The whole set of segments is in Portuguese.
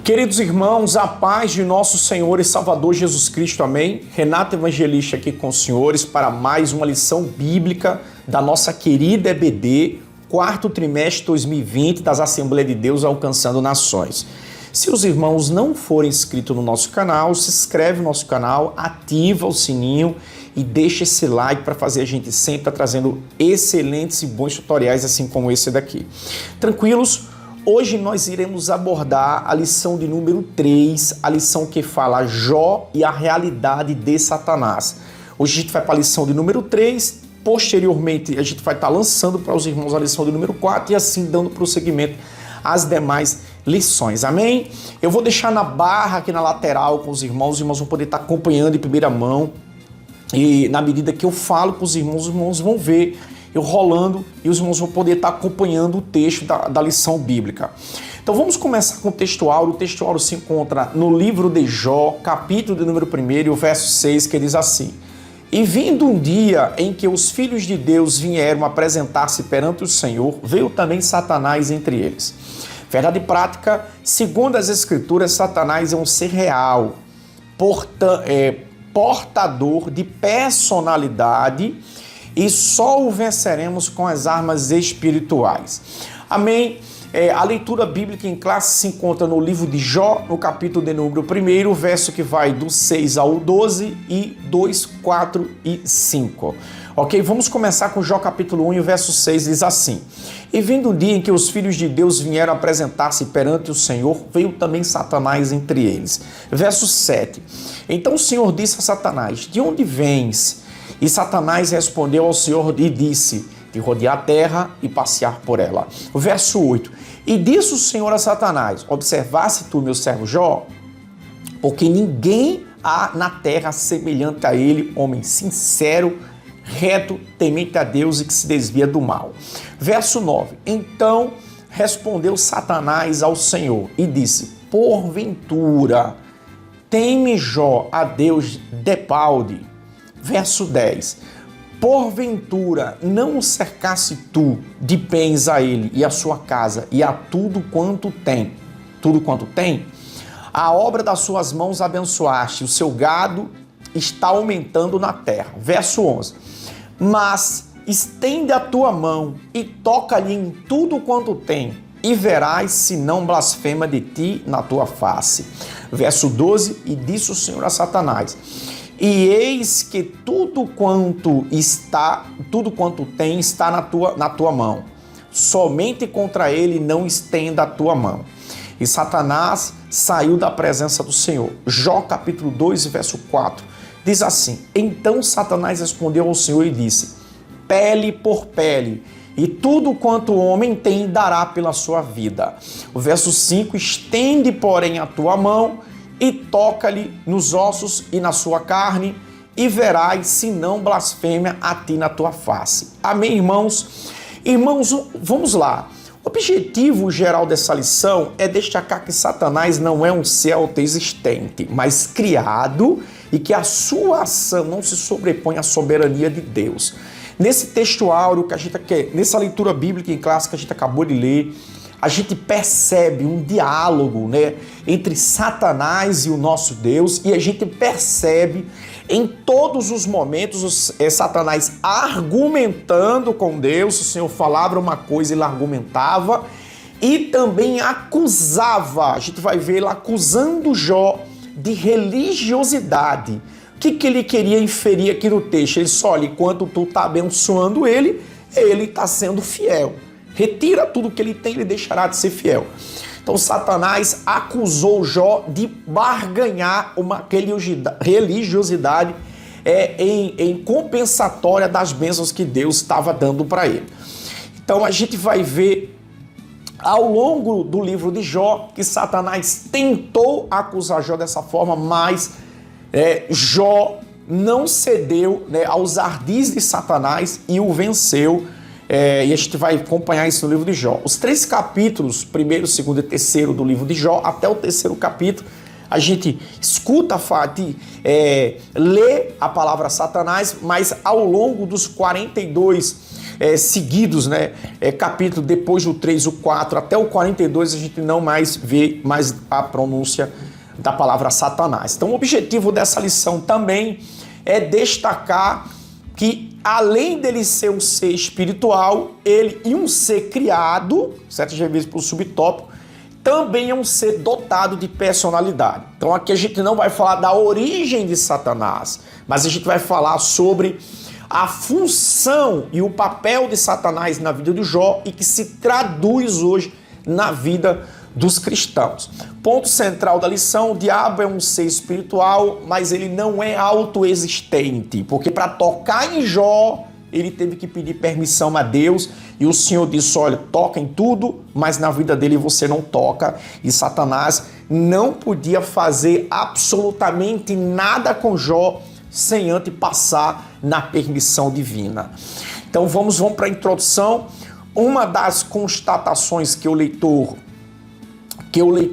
Queridos irmãos, a paz de nosso Senhor e Salvador Jesus Cristo, amém? Renato Evangelista aqui com os senhores para mais uma lição bíblica da nossa querida EBD, quarto trimestre 2020 das Assembleias de Deus Alcançando Nações. Se os irmãos não forem inscritos no nosso canal, se inscreve no nosso canal, ativa o sininho e deixa esse like para fazer a gente sempre estar trazendo excelentes e bons tutoriais assim como esse daqui. Tranquilos? Hoje nós iremos abordar a lição de número 3, a lição que fala Jó e a realidade de Satanás. Hoje a gente vai para a lição de número 3, posteriormente a gente vai estar lançando para os irmãos a lição de número 4 e assim dando prosseguimento às demais lições, amém? Eu vou deixar na barra aqui na lateral com os irmãos vão poder estar acompanhando em primeira mão e na medida que eu falo com os irmãos vão ver eu rolando e os irmãos vão poder estar acompanhando o texto da lição bíblica. Então vamos começar com o texto áureo. O texto áureo se encontra no livro de Jó, capítulo de número 1, o verso 6, que diz assim: E vindo um dia em que os filhos de Deus vieram apresentar-se perante o Senhor, veio também Satanás entre eles. Verdade prática, segundo as Escrituras, Satanás é um ser real, portador de personalidade, e só o venceremos com as armas espirituais. Amém? A leitura bíblica em classe se encontra no livro de Jó, no capítulo de número 1, verso que vai do 6 ao 12 e 2, 4 e 5. Ok? Vamos começar com Jó capítulo 1, verso 6, diz assim: E vindo o dia em que os filhos de Deus vieram apresentar-se perante o Senhor, veio também Satanás entre eles. Verso 7. Então o Senhor disse a Satanás: De onde vens? E Satanás respondeu ao Senhor e disse: De rodear a terra e passear por ela. O verso 8. E disse o Senhor a Satanás: Observaste tu, meu servo Jó? Porque ninguém há na terra semelhante a ele, homem sincero, reto, temente a Deus e que se desvia do mal. Verso 9. Então respondeu Satanás ao Senhor e disse: Porventura teme Jó a Deus depaude? Verso 10. Porventura não o cercasse tu de bens a ele e a sua casa e a tudo quanto tem? Tudo quanto tem? A obra das suas mãos abençoaste, o seu gado está aumentando na terra. Verso 11. Mas estende a tua mão e toca-lhe em tudo quanto tem, e verás se não blasfema de ti na tua face. Verso 12. E disse o Senhor a Satanás: E eis que tudo quanto tem está na tua mão. Somente contra ele não estenda a tua mão. E Satanás saiu da presença do Senhor. Jó capítulo 2, verso 4. Diz assim: Então Satanás respondeu ao Senhor e disse: Pele por pele, e tudo quanto o homem tem dará pela sua vida. O verso 5. Estende, porém, a tua mão e toca-lhe nos ossos e na sua carne, e verás se não blasfêmia a ti na tua face. Amém, irmãos? Irmãos, vamos lá. O objetivo geral dessa lição é destacar que Satanás não é um ser autoexistente, mas criado, e que a sua ação não se sobrepõe à soberania de Deus. Nesse texto áureo, nessa leitura bíblica em classe que a gente acabou de ler, a gente percebe um diálogo, entre Satanás e o nosso Deus, e a gente percebe em todos os momentos Satanás argumentando com Deus. O Senhor falava uma coisa, ele argumentava e também acusava. A gente vai ver ele acusando Jó de religiosidade. O que ele queria inferir aqui no texto? Ele disse: olha, enquanto tu está abençoando ele está sendo fiel. Retira tudo que ele tem, ele deixará de ser fiel. Então Satanás acusou Jó de barganhar uma religiosidade em compensatória das bênçãos que Deus estava dando para ele. Então a gente vai ver ao longo do livro de Jó que Satanás tentou acusar Jó dessa forma, mas Jó não cedeu aos ardis de Satanás e o venceu. E a gente vai acompanhar isso no livro de Jó. Os 3 capítulos, 1º, 2º e 3º do livro de Jó, até o 3º capítulo, a gente escuta, lê a palavra Satanás, mas ao longo dos 42 seguidos, né? Capítulo depois do 3, o 4, até o 42, a gente não mais vê mais a pronúncia da palavra Satanás. Então, o objetivo dessa lição também é destacar que, além dele ser um ser espiritual, ele e um ser criado, certas vezes por subtópico, também é um ser dotado de personalidade. Então aqui a gente não vai falar da origem de Satanás, mas a gente vai falar sobre a função e o papel de Satanás na vida de Jó e que se traduz hoje na vida dos cristãos. Ponto central da lição: o diabo é um ser espiritual, mas ele não é autoexistente, porque para tocar em Jó, ele teve que pedir permissão a Deus e o Senhor disse: olha, toca em tudo, mas na vida dele você não toca. E Satanás não podia fazer absolutamente nada com Jó sem antes passar na permissão divina. Então vamos para a introdução. Uma das constatações que o leitor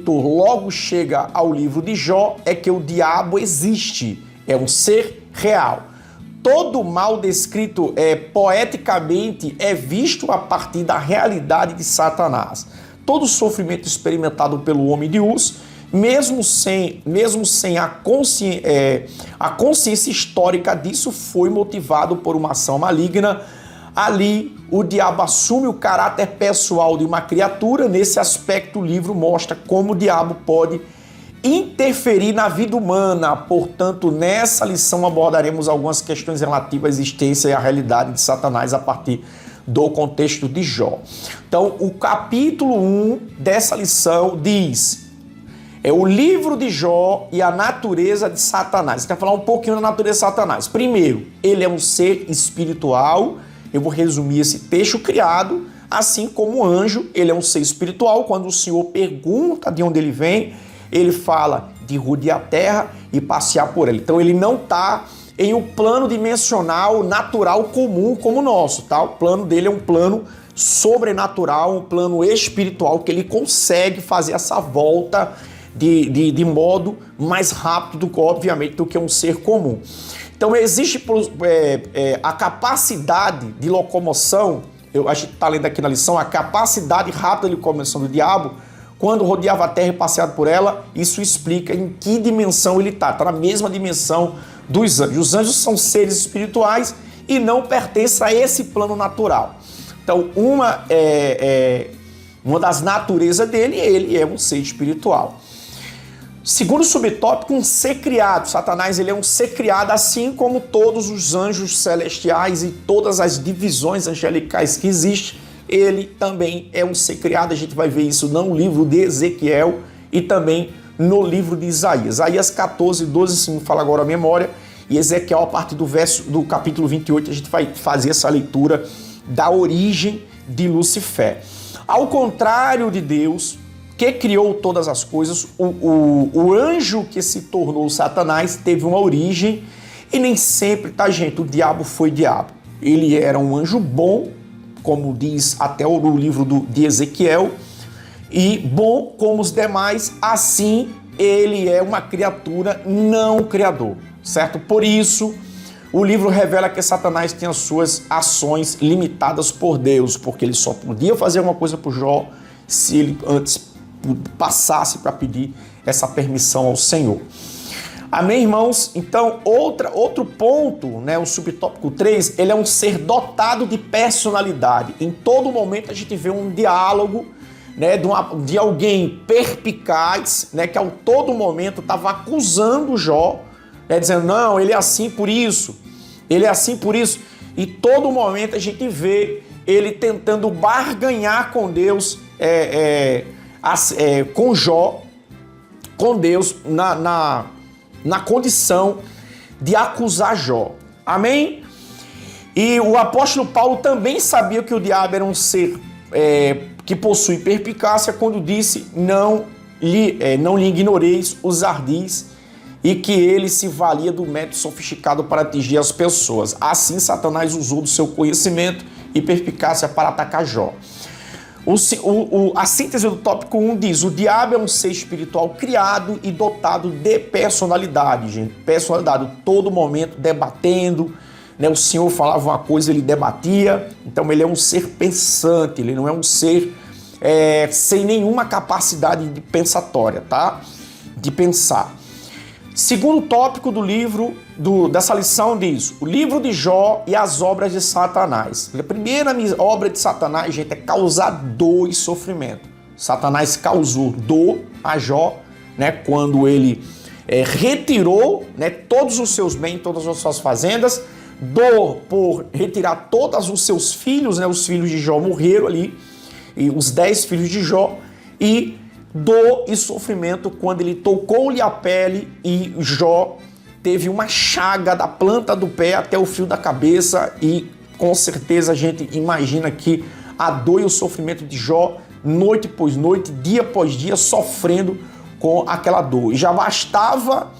logo chega ao livro de Jó é que o diabo existe, é um ser real. Todo mal descrito poeticamente é visto a partir da realidade de Satanás. Todo sofrimento experimentado pelo homem de Uz, mesmo sem a consciência histórica disso, foi motivado por uma ação maligna. Ali, o diabo assume o caráter pessoal de uma criatura. Nesse aspecto, o livro mostra como o diabo pode interferir na vida humana. Portanto, nessa lição abordaremos algumas questões relativas à existência e à realidade de Satanás a partir do contexto de Jó. Então, o capítulo 1 dessa lição diz: o livro de Jó e a natureza de Satanás. Você quer falar um pouquinho da natureza de Satanás? Primeiro, ele é um ser espiritual. Eu vou resumir esse texto: criado, assim como o anjo, ele é um ser espiritual. Quando o Senhor pergunta de onde ele vem, ele fala de rodear a terra e passear por ela. Então ele não está em um plano dimensional natural comum como o nosso, tá? O plano dele é um plano sobrenatural, um plano espiritual, que ele consegue fazer essa volta de modo mais rápido, obviamente, do que um ser comum. Então existe a capacidade de locomoção, a gente está lendo aqui na lição, a capacidade rápida de locomoção do diabo. Quando rodeava a terra e passeado por ela, isso explica em que dimensão ele está. Está na mesma dimensão dos anjos. Os anjos são seres espirituais e não pertencem a esse plano natural. Então, uma das naturezas dele, ele é um ser espiritual. Segundo subtópico, um ser criado. Satanás, ele é um ser criado, assim como todos os anjos celestiais e todas as divisões angelicais que existem. Ele também é um ser criado. A gente vai ver isso no livro de Ezequiel e também no livro de Isaías. Isaías 14, 12, se me fala agora a memória, e Ezequiel, a partir do capítulo 28, a gente vai fazer essa leitura da origem de Lucifer. Ao contrário de Deus, que criou todas as coisas, o anjo que se tornou Satanás teve uma origem, e nem sempre, tá, gente, o diabo foi diabo. Ele era um anjo bom, como diz até o livro de Ezequiel, e bom como os demais, assim ele é uma criatura não criador, certo? Por isso, o livro revela que Satanás tem as suas ações limitadas por Deus, porque ele só podia fazer uma coisa por Jó se ele antes passasse para pedir essa permissão ao Senhor. Amém, irmãos? Então, outro ponto, né, o subtópico 3, ele é um ser dotado de personalidade. Em todo momento a gente vê um diálogo, né, de alguém perspicaz, né, que a todo momento estava acusando Jó, né, dizendo: não, ele é assim por isso, ele é assim por isso. E todo momento a gente vê ele tentando barganhar com Deus, com Jó, com Deus, na condição de acusar Jó. Amém? E o apóstolo Paulo também sabia que o diabo era um ser que possui perspicácia, quando disse: não lhe ignoreis os ardis, e que ele se valia do método sofisticado para atingir as pessoas. Assim, Satanás usou do seu conhecimento e perspicácia para atacar Jó. A síntese do tópico 1 diz: o diabo é um ser espiritual criado e dotado de personalidade, gente. Personalidade, todo momento debatendo, né? O Senhor falava uma coisa, ele debatia. Então ele é um ser pensante, ele não é um ser sem nenhuma capacidade de pensatória, tá? De pensar. Segundo tópico do livro, dessa lição diz, o livro de Jó e as obras de Satanás. A primeira obra de Satanás, gente, é causar dor e sofrimento. Satanás causou dor a Jó, né, quando ele retirou, né, todos os seus bens, todas as suas fazendas, dor por retirar todos os seus filhos, né, os filhos de Jó morreram ali, e os 10 filhos de Jó, e dor e sofrimento quando ele tocou-lhe a pele e Jó teve uma chaga da planta do pé até o fio da cabeça, e com certeza a gente imagina que a dor e o sofrimento de Jó, noite após noite, dia após dia, sofrendo com aquela dor. E já bastava,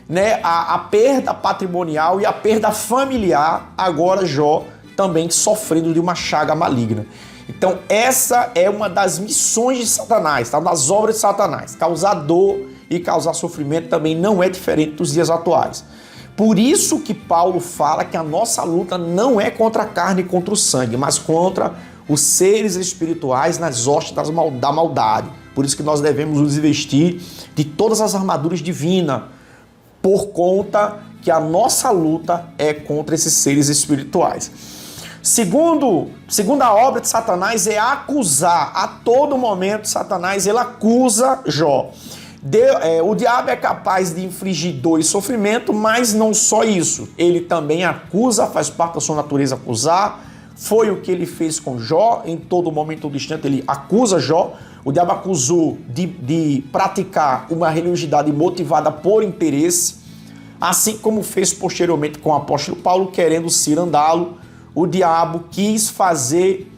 né, a perda patrimonial e a perda familiar, agora Jó também sofrendo de uma chaga maligna. Então essa é uma das missões de Satanás, tá? Das obras de Satanás. Causar dor e causar sofrimento também não é diferente dos dias atuais. Por isso que Paulo fala que a nossa luta não é contra a carne e contra o sangue, mas contra os seres espirituais nas hostes da maldade. Por isso que nós devemos nos investir de todas as armaduras divinas, por conta que a nossa luta é contra esses seres espirituais. Segunda obra de Satanás é acusar. A todo momento, Satanás ele acusa Jó. O diabo é capaz de infligir dor e sofrimento, mas não só isso. Ele também acusa, faz parte da sua natureza acusar. Foi o que ele fez com Jó. Em todo momento, todo instante, ele acusa Jó. O diabo acusou de praticar uma religiosidade motivada por interesse, assim como fez posteriormente com o apóstolo Paulo, querendo cirandá-lo. O diabo quis fazer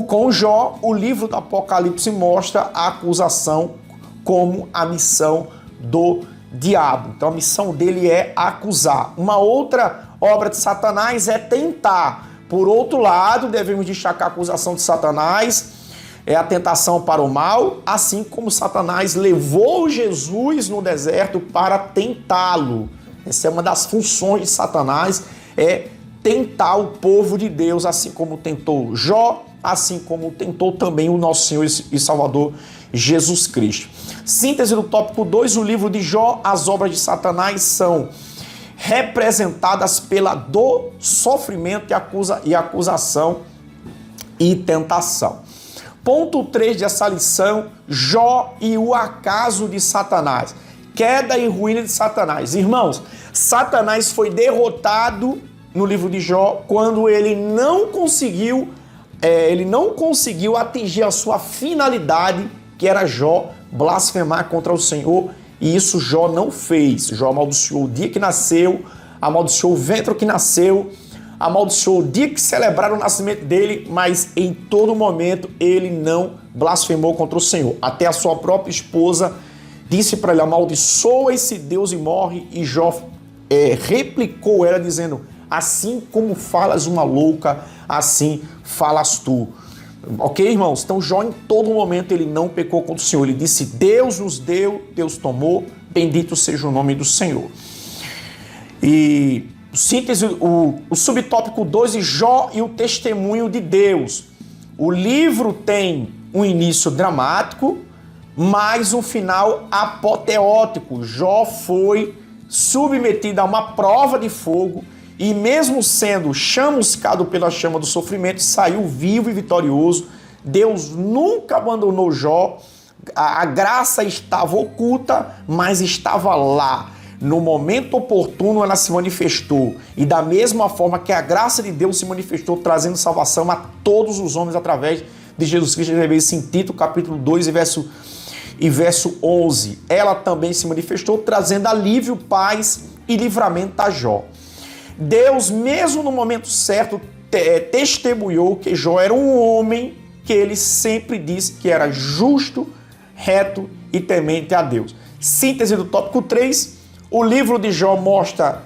com Jó. O livro do Apocalipse mostra a acusação como a missão do diabo. Então a missão dele é acusar. Uma outra obra de Satanás é tentar. Por outro lado, devemos destacar a acusação de Satanás, é a tentação para o mal, assim como Satanás levou Jesus no deserto para tentá-lo. Essa é uma das funções de Satanás, é tentar o povo de Deus, assim como tentou Jó, assim como tentou também o nosso Senhor e Salvador Jesus Cristo. Síntese do tópico 2, o livro de Jó, as obras de Satanás são representadas pela dor, sofrimento e acusação e tentação. Ponto 3 dessa lição, Jó e o acaso de Satanás. Queda e ruína de Satanás. Irmãos, Satanás foi derrotado no livro de Jó quando ele não conseguiu atingir a sua finalidade, que era Jó blasfemar contra o Senhor, e isso Jó não fez. Jó amaldiçoou o dia que nasceu, amaldiçoou o ventre que nasceu, amaldiçoou o dia que celebraram o nascimento dele, mas em todo momento ele não blasfemou contra o Senhor. Até a sua própria esposa disse para ele: amaldiçoa esse Deus e morre, e Jó replicou ela dizendo: assim como falas uma louca, assim falas tu. Ok, irmãos? Então Jó em todo momento ele não pecou contra o Senhor. Ele disse: Deus nos deu, Deus tomou, bendito seja o nome do Senhor. E síntese, o subtópico 2, Jó e o testemunho de Deus. O livro tem um início dramático, mas um final apoteótico. Jó foi submetido a uma prova de fogo e, mesmo sendo chamuscado pela chama do sofrimento, saiu vivo e vitorioso. Deus nunca abandonou Jó. A graça estava oculta, mas estava lá. No momento oportuno ela se manifestou. E da mesma forma que a graça de Deus se manifestou, trazendo salvação a todos os homens através de Jesus Cristo, em Tito capítulo 2 e verso 11. Ela também se manifestou, trazendo alívio, paz e livramento a Jó. Deus, mesmo no momento certo, testemunhou que Jó era um homem que ele sempre disse que era justo, reto e temente a Deus. Síntese do tópico 3, o livro de Jó mostra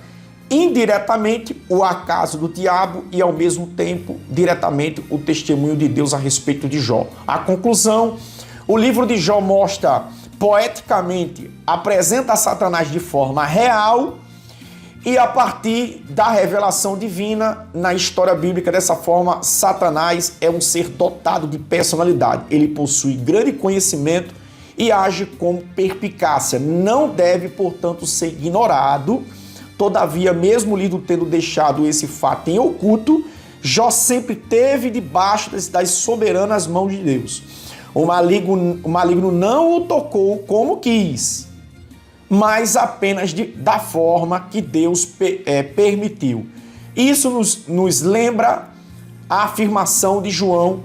indiretamente o acaso do diabo e, ao mesmo tempo, diretamente o testemunho de Deus a respeito de Jó. A conclusão, o livro de Jó mostra poeticamente, apresenta Satanás de forma real E a partir da revelação divina na história bíblica, dessa forma, Satanás é um ser dotado de personalidade. Ele possui grande conhecimento e age com perspicácia. Não deve, portanto, ser ignorado. Todavia, mesmo Lido tendo deixado esse fato em oculto, Jó sempre teve debaixo das soberanas mãos de Deus. O maligno não o tocou como quis, mas apenas da forma que Deus permitiu. Isso nos lembra a afirmação de João,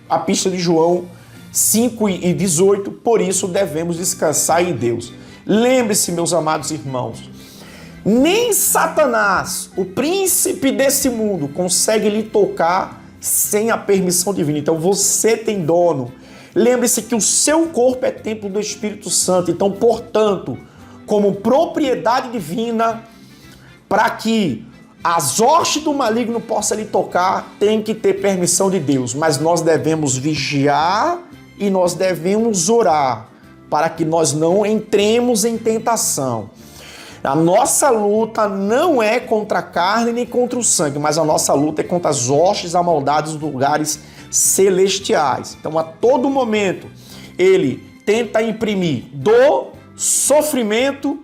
a epístola de João 5:18, por isso devemos descansar em Deus. Lembre-se, meus amados irmãos, nem Satanás, o príncipe desse mundo, consegue lhe tocar sem a permissão divina. Então você tem dono. Lembre-se que o seu corpo é templo do Espírito Santo. Então, portanto, como propriedade divina, para que as hostes do maligno possam lhe tocar, tem que ter permissão de Deus. Mas nós devemos vigiar e nós devemos orar para que nós não entremos em tentação. A nossa luta não é contra a carne nem contra o sangue, mas a nossa luta é contra as hostes amaldiçoadas dos lugares celestiais. Então, a todo momento, ele tenta imprimir dor, sofrimento,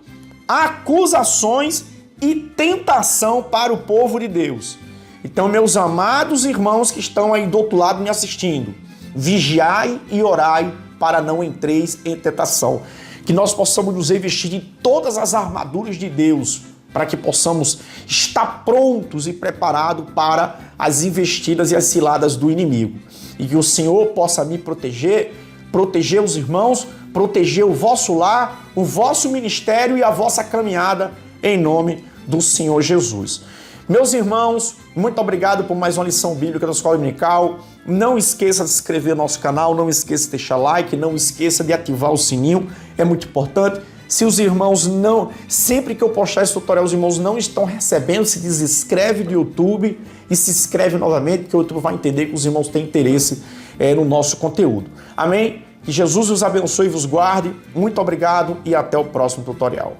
acusações e tentação para o povo de Deus. Então, meus amados irmãos que estão aí do outro lado me assistindo, vigiai e orai para não entreis em tentação. Que nós possamos nos revestir de todas as armaduras de Deus, para que possamos estar prontos e preparados para as investidas e as ciladas do inimigo. E que o Senhor possa me proteger, proteger os irmãos, proteger o vosso lar, o vosso ministério e a vossa caminhada, em nome do Senhor Jesus. Meus irmãos, muito obrigado por mais uma lição bíblica da Escola Dominical. Não esqueça de se inscrever no nosso canal, não esqueça de deixar like, não esqueça de ativar o sininho, é muito importante. Se os irmãos sempre que eu postar esse tutorial, os irmãos não estão recebendo, se desinscreve do YouTube e se inscreve novamente, porque o YouTube vai entender que os irmãos têm interesse no nosso conteúdo. Amém? Que Jesus os abençoe e vos guarde. Muito obrigado e até o próximo tutorial.